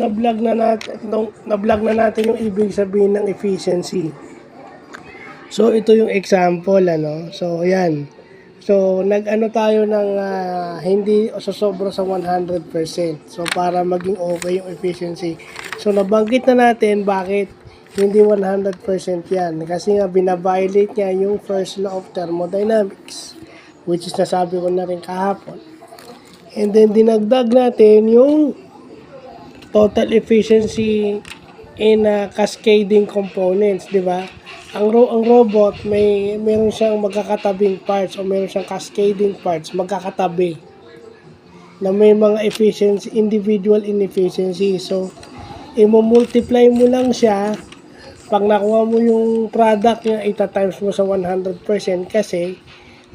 na-vlog na natin yung ibig sabihin ng efficiency. So ito yung example ano. So ayan. So nag-ano tayo ng hindi sosobra sa 100%. So para maging okay yung efficiency. So nabanggit na natin bakit hindi 100% yan. Kasi nga binabiolate niya yung first law of thermodynamics, which is nasabi ko na rin kahapon. And then dinagdag natin yung total efficiency in cascading components, di ba? Ang robot meron siyang magkakatabing parts o meron siyang cascading parts magkakatabi na may mga efficiency, individual inefficiency. So i-multiply mo lang siya. Pag nakuha mo yung product niya, ita-times mo sa 100% kasi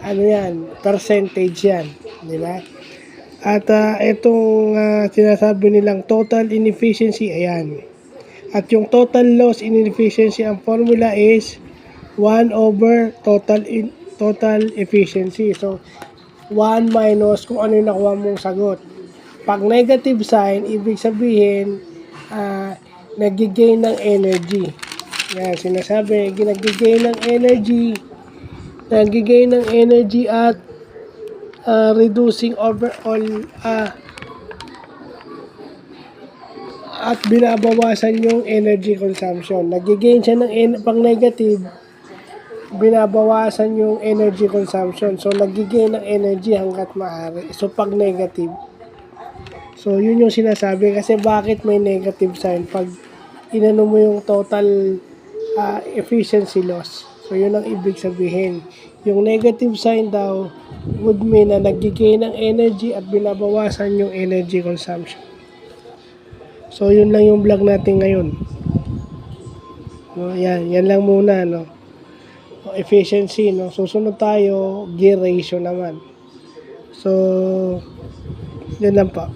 ano yan, percentage yan, di ba? At itong sinasabi nilang total inefficiency, ayan. At yung total loss in efficiency, ang formula is 1 over total efficiency. So, 1 minus kung ano yung nakuha mong sagot. Pag negative sign, ibig sabihin, nagigain ng energy. Yan, sinasabi, nagigain ng energy at reducing overall at binabawasan yung energy consumption. Nagigain siya ng pang negative, binabawasan yung energy consumption. So nagigain ng energy hanggat maaari. So pag negative. So yun yung sinasabi kasi bakit may negative sign pag inano mo yung total efficiency loss. So yun ang ibig sabihin. Yung negative sign daw would mean na nagigain ng energy at binabawasan yung energy consumption. So yun lang yung vlog natin ngayon. No, yan lang muna no. Efficiency no. Susunod tayo gear ratio naman. So yan lang pa.